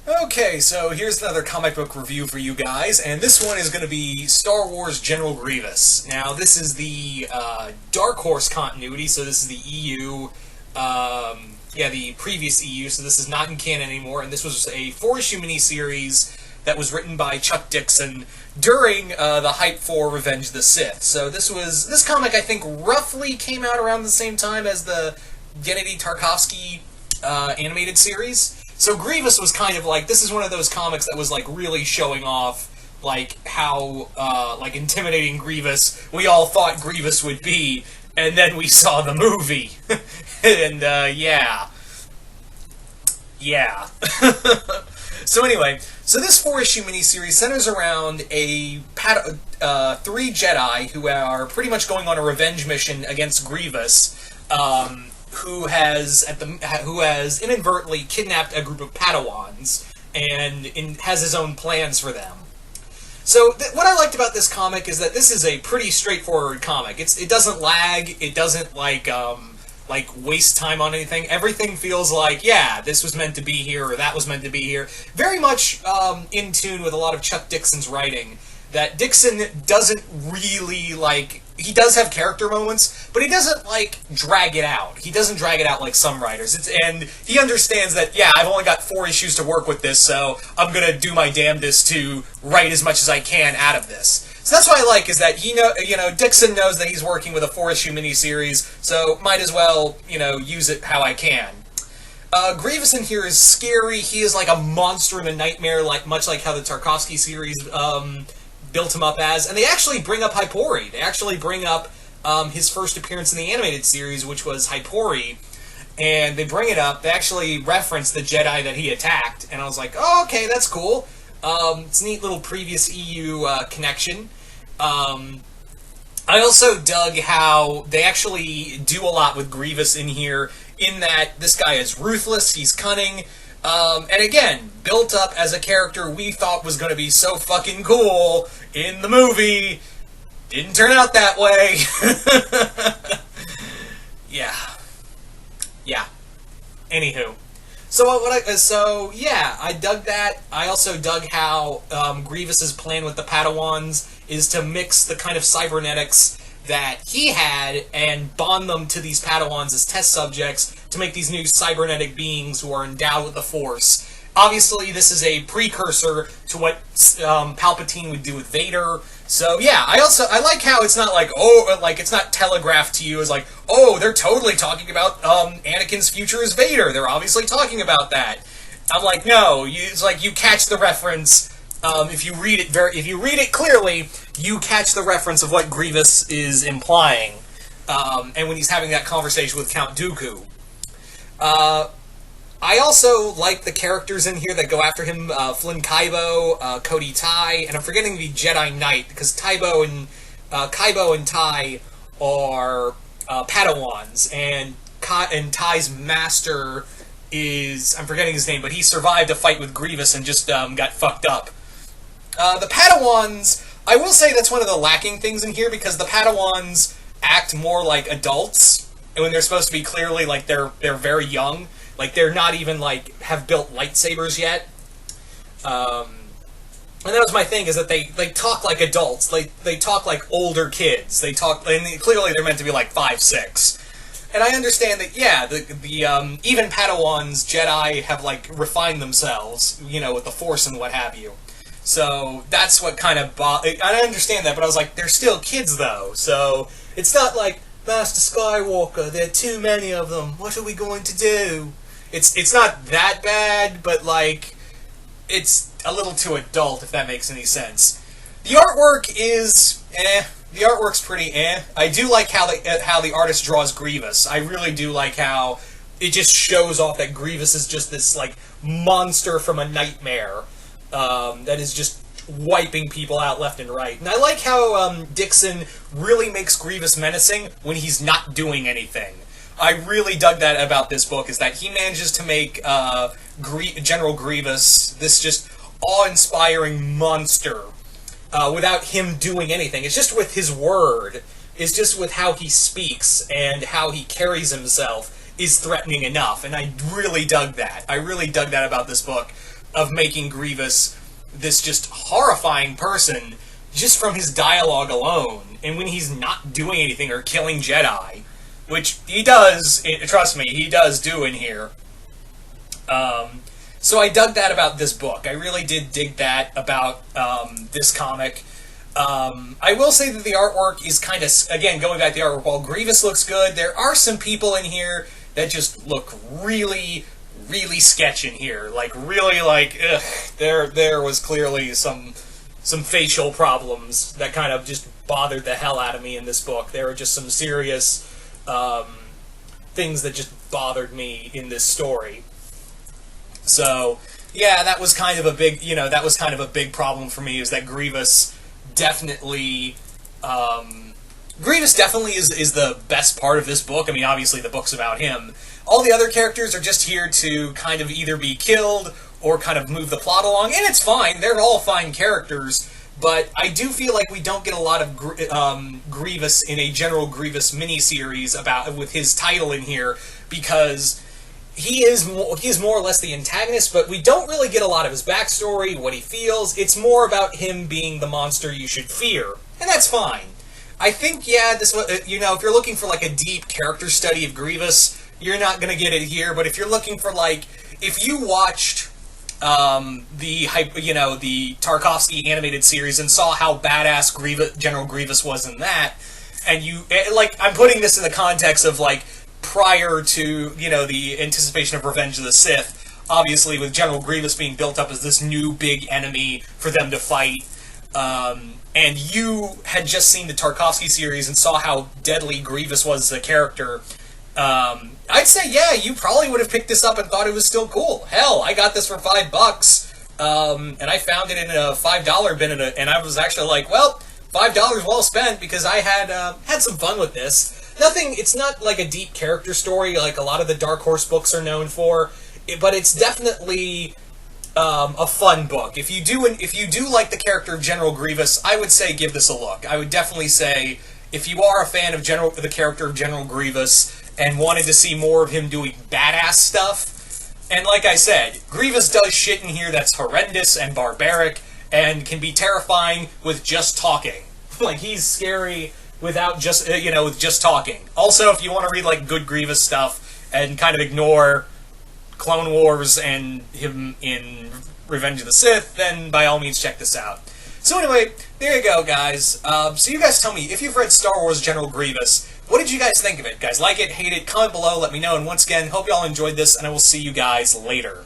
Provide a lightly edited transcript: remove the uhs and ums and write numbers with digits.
Okay, so here's another comic book review for you guys, and this one is going to be Star Wars General Grievous. Now, this is the Dark Horse continuity, so this is the EU, the previous EU, so this is not in canon anymore, and this was a 4-issue miniseries that was written by Chuck Dixon during the hype for Revenge of the Sith. So this comic, I think, roughly came out around the same time as the Gennady Tartakovsky animated series. So Grievous was kind of like, this is one of those comics that was like really showing off like how intimidating Grievous we all thought Grievous would be, and then we saw the movie. And yeah. So anyway, so this 4-issue miniseries centers around three Jedi who are pretty much going on a revenge mission against Grievous, who has inadvertently kidnapped a group of Padawans and has his own plans for them. So what I liked about this comic is that this is a pretty straightforward comic. It doesn't lag. It doesn't like waste time on anything. Everything feels like, yeah, this was meant to be here or that was meant to be here. Very much in tune with a lot of Chuck Dixon's writing. That Dixon doesn't really he does have character moments, but he doesn't drag it out. He doesn't drag it out like some writers. And he understands that, yeah, I've only got 4 issues to work with this, so I'm gonna do my damnedest to write as much as I can out of this. So that's what I like, is that Dixon knows that he's working with a 4-issue miniseries, so might as well, use it how I can. Grievous in here is scary. He is like a monster in a nightmare, much like how the Tarkovsky series built him up as. And they actually bring up Hypori. They actually bring up his first appearance in the animated series, which was Hypori. And they bring it up. They actually reference the Jedi that he attacked. And I was like, oh, okay, that's cool. It's a neat little previous EU connection. I also dug how they actually do a lot with Grievous in here, in that this guy is ruthless, he's cunning, and again, built up as a character we thought was going to be so fucking cool in the movie. Didn't turn out that way. Yeah. Anywho. I dug that. I also dug how Grievous's plan with the Padawans is to mix the kind of cybernetics that he had and bond them to these Padawans as test subjects to make these new cybernetic beings who are endowed with the Force. Obviously, this is a precursor to what Palpatine would do with Vader. So yeah, I like how it's not it's not telegraphed to you as they're totally talking about Anakin's future as Vader. They're obviously talking about that. I'm like, no, it's like you catch the reference. If you read it clearly, you catch the reference of what Grievous is implying, and when he's having that conversation with Count Dooku. I also like the characters in here that go after him, Flynn Kaibo, Cody Tai, and I'm forgetting the Jedi Knight, because Kaibo and Tai are Padawans, and Tai's master is, I'm forgetting his name, but he survived a fight with Grievous and just got fucked up. The Padawans, I will say that's one of the lacking things in here, because the Padawans act more like adults, and when they're supposed to be clearly they're very young. They're not even, have built lightsabers yet. And that was my thing, is that they talk like adults. They talk like older kids. They talk, and clearly they're meant to be 5, 6. And I understand that, yeah, the even Padawans, Jedi, have, refined themselves, with the Force and what have you. So that's what kind of I understand that, but I was like, they're still kids, though. So it's not like, Master Skywalker, there are too many of them. What are we going to do? It's not that bad, but it's a little too adult, if that makes any sense. The artwork is The artwork's pretty I do like how the artist draws Grievous. I really do like how it just shows off that Grievous is just this monster from a nightmare that is just wiping people out left and right. And I like how Dixon really makes Grievous menacing when he's not doing anything. I really dug that about this book, is that he manages to make General Grievous this just awe-inspiring monster without him doing anything. It's just with his word. It's just with how he speaks and how he carries himself is threatening enough, and I really dug that. I really dug that about this book. of making Grievous this just horrifying person just from his dialogue alone, and when he's not doing anything or killing Jedi, which he does, trust me, he does do in here. So I dug that about this book. I really did dig that about this comic. I will say that the artwork is kind of, again, going back to the artwork, while Grievous looks good, there are some people in here that just look really, really sketch in here. Like, really, like, ugh, there was clearly some facial problems that kind of just bothered the hell out of me in this book. There were just some serious things that just bothered me in this story. So, yeah, that was kind of a big, that was kind of a big problem for me, is that Grievous definitely is the best part of this book. I mean, obviously the book's about him. All the other characters are just here to kind of either be killed or kind of move the plot along, and it's fine. They're all fine characters, but I do feel like we don't get a lot of Grievous in a General Grievous miniseries with his title in here, because he is more or less the antagonist, but we don't really get a lot of his backstory, what he feels. It's more about him being the monster you should fear, and that's fine. I think, yeah, this, if you're looking for like a deep character study of Grievous, you're not going to get it here. But if you're looking for, like, if you watched the Tarkovsky animated series and saw how badass General Grievous was in that, and I'm putting this in the context of, like, prior to, the anticipation of Revenge of the Sith, obviously with General Grievous being built up as this new big enemy for them to fight, and you had just seen the Tarkovsky series and saw how deadly Grievous was as a character, I'd say, yeah, you probably would have picked this up and thought it was still cool. Hell, I got this for $5, and I found it in a $5 bin, and I was actually like, well, $5 well spent, because I had some fun with this. It's not like a deep character story like a lot of the Dark Horse books are known for, but it's definitely a fun book. If you do like the character of General Grievous, I would say give this a look. I would definitely say, if you are a fan of the character of General Grievous and wanted to see more of him doing badass stuff, and like I said, Grievous does shit in here that's horrendous and barbaric and can be terrifying with just talking. Like, he's scary without just, with just talking. Also, if you want to read, like, good Grievous stuff and kind of ignore Clone Wars and him in Revenge of the Sith, then by all means check this out. So anyway, there you go, guys. So you guys tell me, if you've read Star Wars General Grievous, what did you guys think of it? Guys, like it, hate it, comment below, let me know. And once again, hope you all enjoyed this, and I will see you guys later.